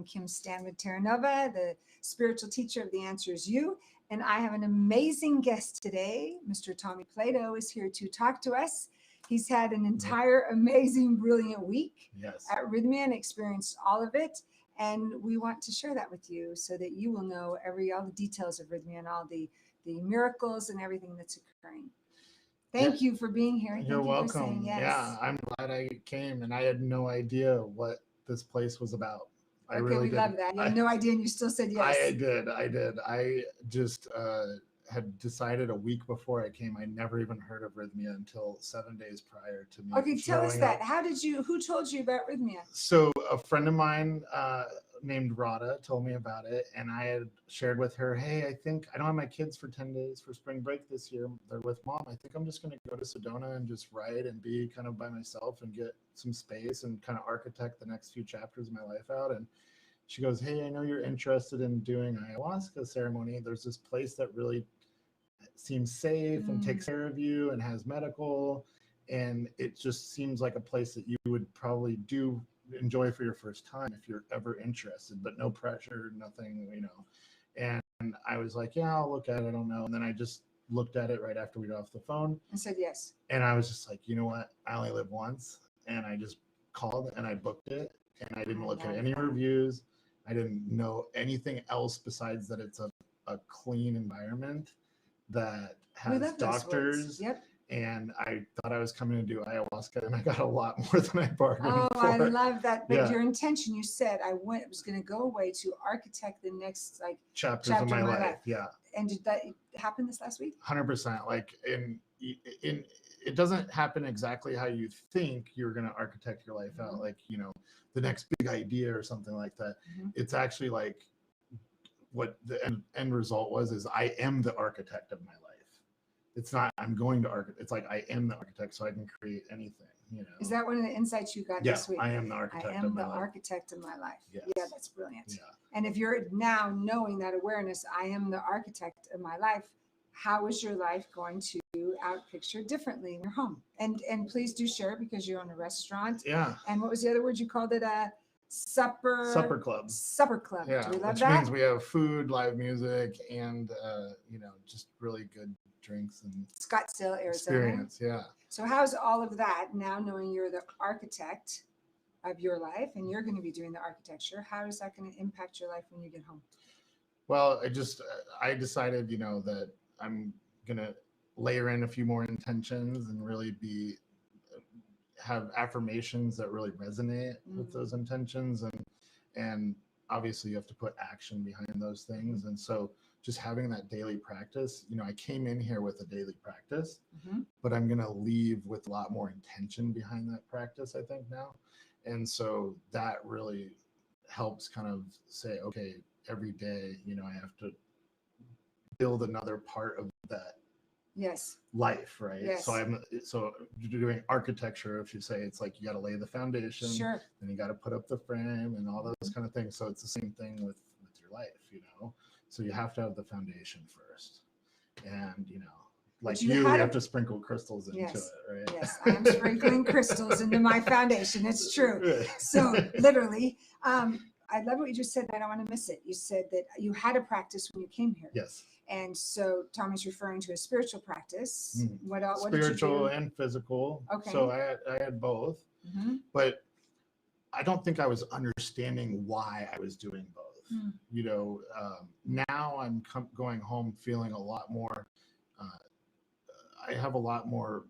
I'm Kim Stanwood Terranova, the spiritual teacher of The Answer Is You. And I have an amazing guest today. Mr. Tommy Plato is here to talk to us. He's had an entire amazing, brilliant week at Rhythmia and experienced all of it. And we want to share that with you so that you will know all the details of Rhythmia and all the miracles and everything that's occurring. Thank you for being here. You're welcome. Yes. Yeah, I'm glad I came, and I had no idea what this place was about. I really didn't. Love that. You had no idea, and you still said yes. I did. I just had decided a week before I came. I never even heard of Rhythmia until 7 days prior to me. Okay, tell us that. Who told you about Rhythmia? So a friend of mine named Rada told me about it, and I had shared with her, hey, I think I don't have my kids for 10 days for spring break this year. They're with mom. I think I'm just going to go to Sedona and just write and be kind of by myself and get some space and kind of architect the next few chapters of my life out. And she goes, hey, I know you're interested in doing ayahuasca ceremony. There's this place that really seems safe and takes care of you and has medical. And it just seems like a place that you would probably enjoy for your first time if you're ever interested, but no pressure, nothing, And I was like, yeah, I'll look at it. I don't know. And then I just looked at it right after we got off the phone and said yes. And I was just like, you know what? I only live once. And I just called and I booked it. And I didn't look at any reviews. I didn't know anything else besides that it's a clean environment that has doctors. Yep. And I thought I was coming to do ayahuasca, and I got a lot more than I bargained for. I love that. But your intention, you said, I was going to go away to architect the next chapters of my life. Yeah. And did that happen this last week? 100%. It doesn't happen exactly how you think you're going to architect your life out. The next big idea or something like that. It's actually what the end result is I am the architect of my life. It's not I'm going to architect. It's like I am the architect, so I can create anything. Is that one of the insights you got this week? I am the architect. I am the architect of my life. Yes. Yeah, that's brilliant. Yeah. And if you're now knowing that awareness, I am the architect of my life. How is your life going to outpicture differently in your home? And please do share, because you own a restaurant. Yeah. And what was the other word you called it? Supper club. Supper club. Yeah. Do we love which that? Means we have food, live music, and just really good drinks and Scottsdale, Arizona. Experience. Yeah. So how's all of that now, knowing you're the architect of your life and you're going to be doing the architecture? How is that going to impact your life when you get home? Well, I decided, that I'm going to layer in a few more intentions and really have affirmations that really resonate with those intentions. And obviously you have to put action behind those things. And so just having that daily practice, I came in here with a daily practice, but I'm going to leave with a lot more intention behind that practice, I think now. And so that really helps kind of say, okay, every day, I have to build another part of that life, right? Yes. So doing architecture, if you say, it's like you got to lay the foundation, sure, then you got to put up the frame and all those kind of things. So it's the same thing with your life, So you have to have the foundation first, and you have to sprinkle crystals into it, right? Yes, I am sprinkling crystals into my foundation. It's true. So literally, I love what you just said. I don't want to miss it. You said that you had a practice when you came here. Yes. And so Tommy's referring to a spiritual practice. What else? Spiritual and physical. Okay. So I had both, but I don't think I was understanding why I was doing both. Now I'm going home feeling a lot more. I have a lot more.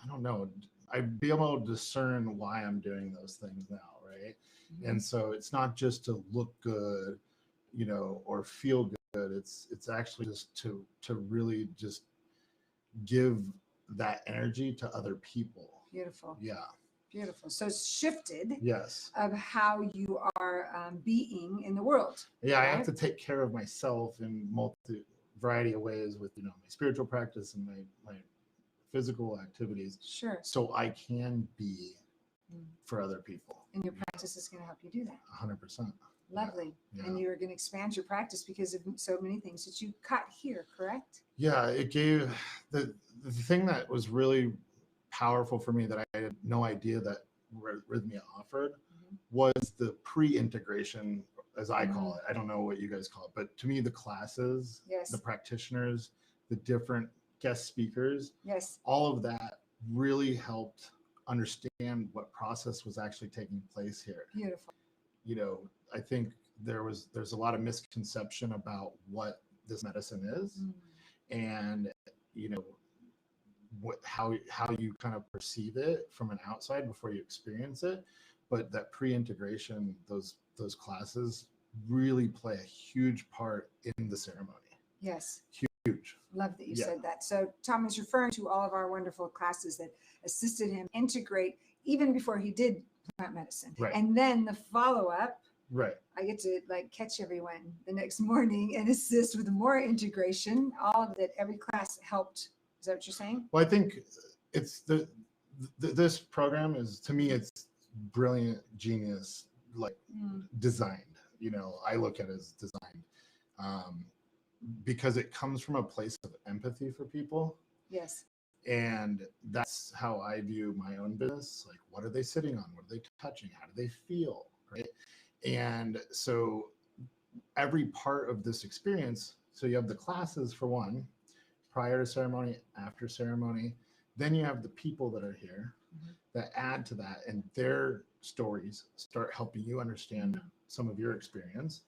I don't know. I'd be able to discern why I'm doing those things now, right? And so it's not just to look good, or feel good. It's actually just to really just give that energy to other people. Beautiful. Yeah. Beautiful. So it's shifted. Yes. Of how you are being in the world. Yeah, right? I have to take care of myself in variety of ways with my spiritual practice and my physical activities. Sure. So I can be for other people. And your practice is going to help you do that. 100%. Lovely. Yeah. And you're going to expand your practice because of so many things that you caught here, correct? Yeah, it gave the thing that was really powerful for me that I had no idea that Rhythmia offered was the pre-integration, as I call it. I don't know what you guys call it, but to me, the classes, Yes. the practitioners, the different guest speakers, Yes. all of that really helped understand what process was actually taking place here. Beautiful. You know, I think there's a lot of misconception about what this medicine is, and you know how you kind of perceive it from an outside before you experience it. But that pre-integration, those classes really play a huge part in the ceremony. Yes. Huge. Love that you said that. So Tom is referring to all of our wonderful classes that assisted him integrate even before he did plant medicine. Right. And then the follow-up, right. I get to like catch everyone the next morning and assist with more integration. All of that, every class helped. Is that what you're saying? Well, I think it's this program is, to me, it's brilliant, genius, like designed. You know, I look at it as designed because it comes from a place of empathy for people. Yes. And that's how I view my own business. Like, what are they sitting on? What are they touching? How do they feel? Right. And so every part of this experience, so you have the classes for one, prior to ceremony, after ceremony, then you have the people that are here that add to that, and their stories start helping you understand some of your experience.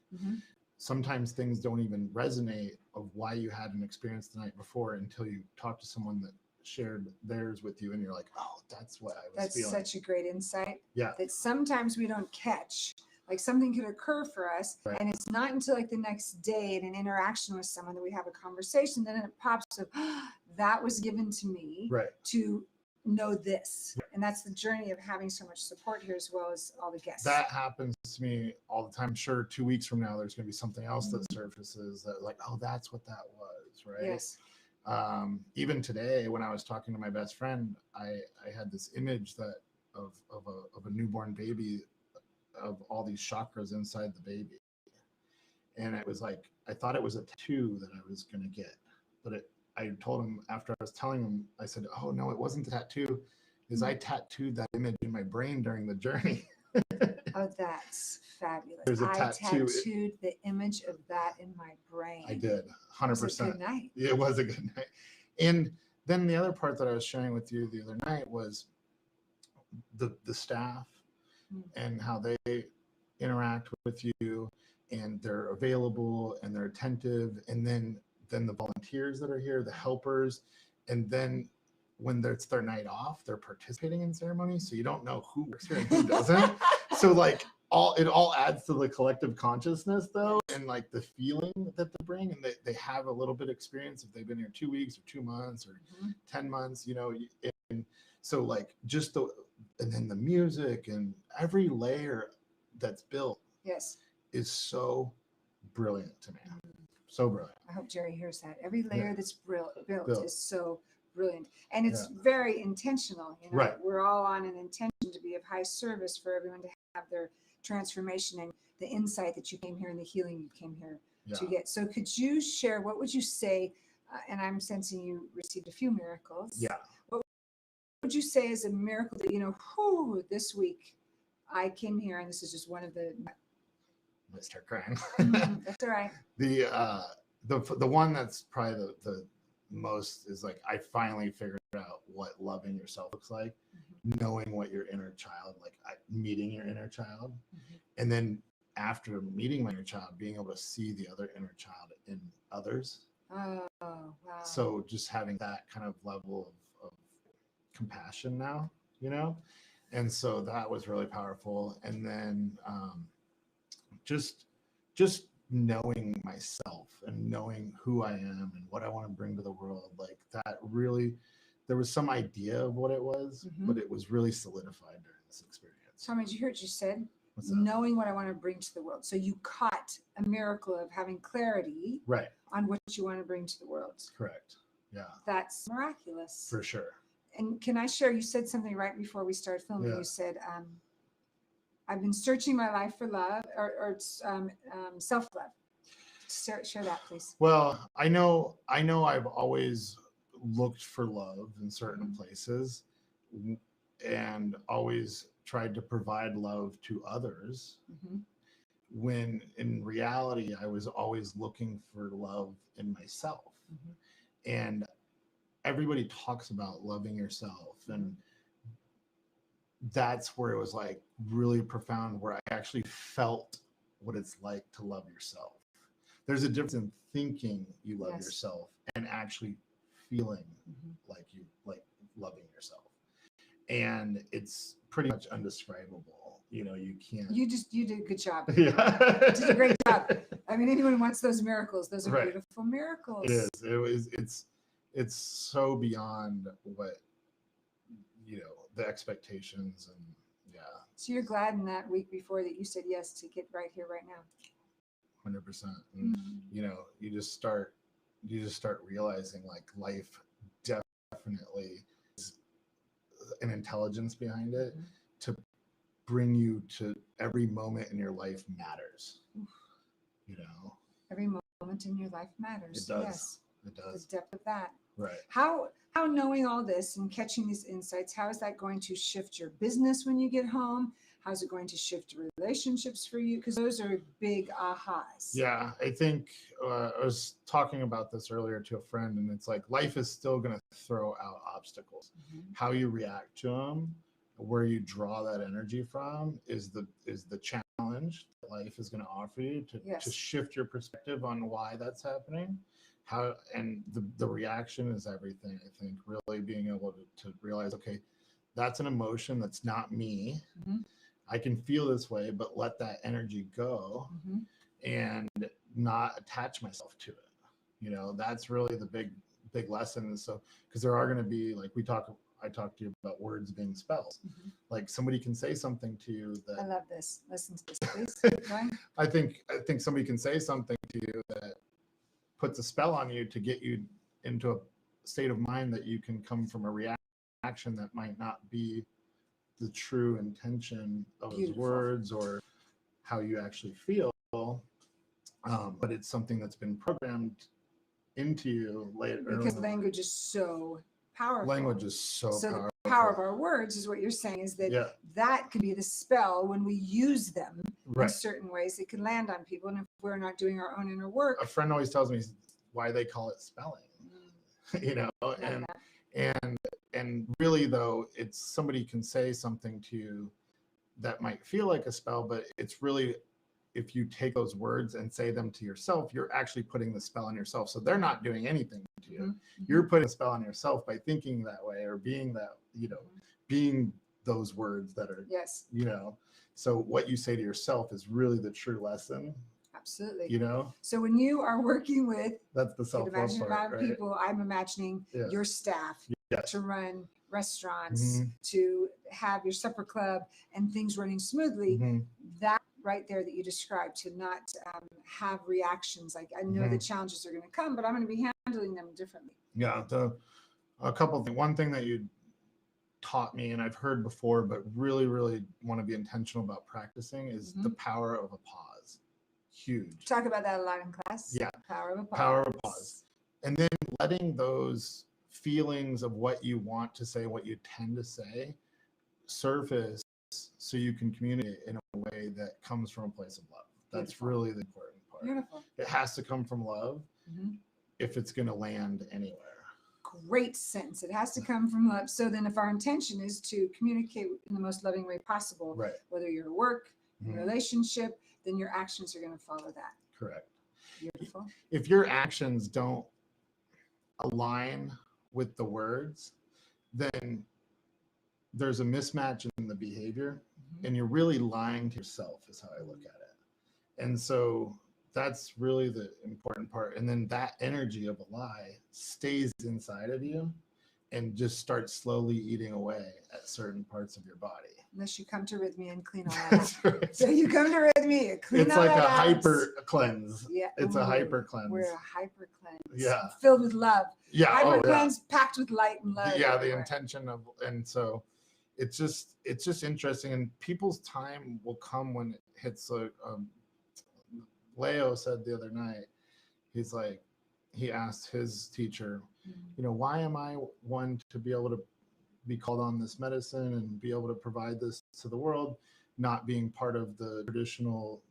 Sometimes things don't even resonate of why you had an experience the night before until you talk to someone that shared theirs with you, and you're like, oh, that's what I was feeling. That's such a great insight. Yeah. That sometimes we don't catch. Like something could occur for us, and it's not until like the next day in an interaction with someone that we have a conversation, then it pops up, that was given to me to know this. And that's the journey of having so much support here, as well as all the guests. That happens to me all the time. Sure, 2 weeks from now, there's going to be something else that surfaces that like, oh, that's what that was, right? Yes. Even today, when I was talking to my best friend, I had this image that of a newborn baby, of all these chakras inside the baby. And it was like, I thought it was a tattoo that I was going to get, but I told him after I was telling him, I said, oh no, it wasn't a tattoo, is I tattooed that image in my brain during the journey. Oh, that's fabulous. There's a I tattoo. tattooed the image of that in my brain. I did, 100%. It was a good night. It was a good night. And then the other part that I was sharing with you the other night was the staff and how they interact with you, and they're available and they're attentive, and then the volunteers that are here, the helpers, and then when it's their night off, they're participating in ceremonies, so you don't know who works here and who doesn't. So like it all adds to the collective consciousness though, and like the feeling that they bring, and they have a little bit of experience if they've been here 2 weeks or 2 months or 10 months, you know. And so like just and then the music and every layer that's built is so brilliant to me. So brilliant. I hope Jerry hears that. Every layer that's built is so brilliant. And it's very intentional. You know, we're all on an intention to be of high service for everyone to have their transformation and the insight that you came here and the healing you came here to get. So could you share, what would you say, and I'm sensing you received a few miracles. Yeah. What would you say is a miracle that, you know, this week I came here and this is just one of the... I start crying. That's all right. The one that's probably the most is like, I finally figured out what loving yourself looks like, knowing what your inner child, like meeting your inner child, and then after meeting my inner child, being able to see the other inner child in others. Oh, wow. So just having that kind of level of compassion now, you know, and so that was really powerful. And then just knowing myself and knowing who I am and what I want to bring to the world, like that really, there was some idea of what it was, but it was really solidified during this experience. Tommy, did you hear what you said? Knowing what I want to bring to the world. So you caught a miracle of having clarity on what you want to bring to the world. Correct. Yeah. That's miraculous. For sure. And can I share, you said something right before we started filming. You said, I've been searching my life for love or self-love. Share that, please. Well, I know I've always looked for love in certain places and always tried to provide love to others, Mhm. when in reality I was always looking for love in myself. Mhm. And everybody talks about loving yourself, and that's where it was like really profound, where I actually felt what it's like to love yourself. There's a difference in thinking you love Yes. yourself and actually feeling Mhm. like you like loving yourself. And it's pretty much undescribable. You know, you can't. You did a good job. Yeah. You did a great job. I mean, anyone wants those miracles. Those are Right. beautiful miracles. It is. It was. It's so beyond what, you know, the expectations, and yeah, So you're glad in that week before that you said yes to get right here, right now. 100%. And Mhm. you know, you just start realizing like life definitely is an intelligence behind it Mhm. to bring you to every moment in your life matters. You know, Every moment in your life matters. it does. Yes. It The does. depth of that. Right. How knowing all this and catching these insights, how is that going to shift your business when you get home? How's it going to shift relationships for you? Because those are big ahas. Yeah, I think I was talking about this earlier to a friend, and it's like life is still going to throw out obstacles. Mhm. How you react to them, where you draw that energy from, is the challenge that life is going to offer you to Yes. shift your perspective on why that's happening. How, and the reaction is everything. I think really being able to realize, okay, that's an emotion, that's not me. Mhm. I can feel this way, but let that energy go. Mhm. And not attach myself to it. You know, that's really the big lesson. So because there are going to be, like I talked to you about words being spells. Mhm. Like somebody can say something to you that I love this. Listen to this, please. Right? I think somebody can say something to you that puts a spell on you to get you into a state of mind that you can come from a reaction that might not be the true intention of those Beautiful. words or how you actually feel. But it's something that's been programmed into you later. Because language is so powerful. Language is so powerful. The power of our words is what you're saying, is that Yeah. that can be the spell when we use them in Right. certain ways. It can land on people, and if we're not doing our own inner work, A friend always tells me why they call it spelling. You know, love and that. and really though, it's somebody can say something to you that might feel like a spell, but it's really, if you take those words and say them to yourself, you're actually putting the spell on yourself. So they're not doing anything to you. Mhm. You're putting a spell on yourself by thinking that way, or being that, you know, being those words that are, Yes, you know. So what you say to yourself is really the true lesson, absolutely. you know. So when you are working with, That's the you can self-love imagine a lot part, of right? people, I'm imagining Yeah. your staff Yes. to run restaurants, Mhm. to have your supper club and things running smoothly. Mhm. That right there that you described, to not have reactions like, I know the challenges are going to come, but I'm going to be handling them differently. Yeah. A couple of things. One thing that you taught me, and I've heard before, but really, really want to be intentional about practicing, is the power of a pause. Huge. Talk about that a lot in class. Yeah. Power of a pause. Power of a pause. And then letting those feelings of what you want to say, what you tend to say, surface so you can communicate in a way that comes from a place of love. That's Beautiful. Really the important part. Beautiful. It has to come from love if it's going to land anywhere. Great sentence. It has to come from love. So then if our intention is to communicate in the most loving way possible, Right. whether you're at work, relationship, then your actions are going to follow that. Correct. Beautiful. If your actions don't align with the words, then there's a mismatch in the behavior, and you're really lying to yourself, is how I look at it. And so that's really the important part. And then that energy of a lie stays inside of you and just starts slowly eating away at certain parts of your body. Unless you come to Rhythmia and clean all that out. Right. So you come to Rhythmia, clean it's all like that a out. hyper cleanse. Yeah. It's a hyper cleanse. We're a hyper cleanse. Yeah. Filled with love. Yeah. Hyper cleanse packed with light and love. Yeah. The intention of, and so it's just interesting, and people's time will come when it hits Leo said the other night, he's like, he asked his teacher, you know, why am I one to be able to be called on this medicine and be able to provide this to the world, not being part of the traditional,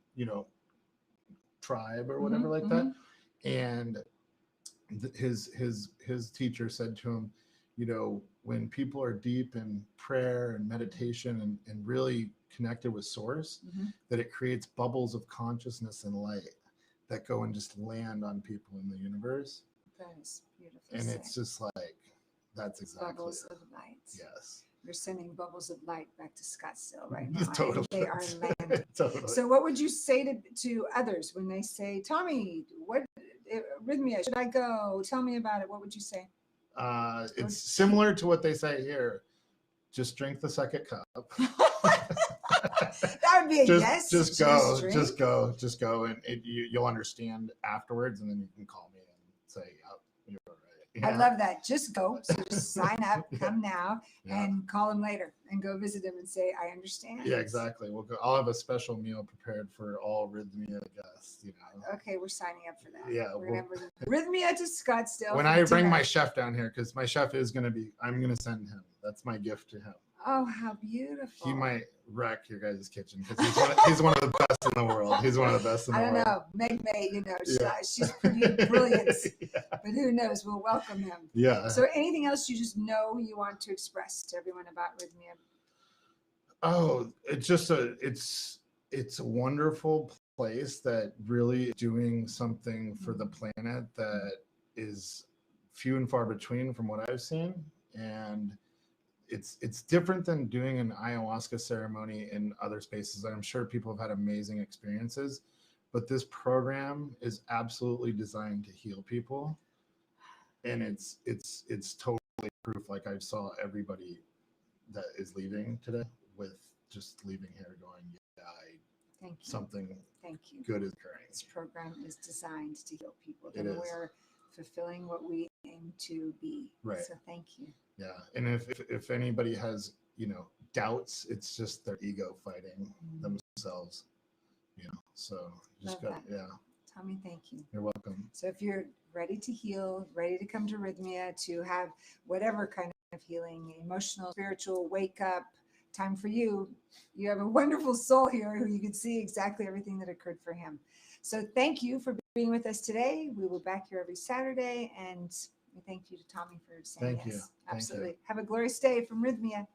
tribe or whatever like that. And his teacher said to him, when people are deep in prayer and meditation and really connected with source, that it creates bubbles of consciousness and light that go and just land on people in the universe. That is beautiful. And it's just like, that's exactly bubbles it. of light. Yes. We're sending bubbles of light back to Scottsdale right now. Totally. And they are landing. Totally. So what would you say to others when they say, Tommy, what Rhythmia, should I go? Tell me about it. What would you say? It's similar to what they say here. Just drink the second cup. That would be a yes. Just go, and you'll understand afterwards, and then you can call me and say, "Yep, you're all right." Yeah. I love that. Just go. So just sign up, come now, and call him later, and go visit him and say, "I understand." Yeah, exactly. We'll go. I'll have a special meal prepared for all Rhythmia guests. Okay, we're signing up for that. Yeah, we're gonna bring Rhythmia to Scottsdale. When I bring my chef down here, because my chef is gonna be, I'm gonna send him. That's my gift to him. Oh, how beautiful! He might wreck your guys' kitchen because he's one of the best in the world. He's one of the best in the world. I don't know. Meg May, she's pretty brilliant. But who knows? We'll welcome him. Yeah. So anything else you just know you want to express to everyone about Rhythmia? Oh, it's just it's a wonderful place that really is doing something for the planet that is few and far between from what I've seen. And it's different than doing an ayahuasca ceremony in other spaces. I'm sure people have had amazing experiences, but this program is absolutely designed to heal people. And it's totally proof. Like I saw everybody that is leaving today with just leaving here going, Thank you. Something Thank you. good is occurring. This program is designed to heal people. It And is. we're fulfilling what we aim to be. Right. So thank you. Yeah. And if anybody has, doubts, it's just their ego fighting themselves, so just Love go. that. Yeah. Tommy, thank you. You're welcome. So if you're ready to heal, ready to come to Rhythmia, to have whatever kind of healing, emotional, spiritual, wake up time for you, you have a wonderful soul here who you can see exactly everything that occurred for him. So thank you for being with us today. We will be back here every Saturday, and we thank you to Tommy for saying Thank you. yes. Thank Absolutely. you. Have a glorious day from Rhythmia.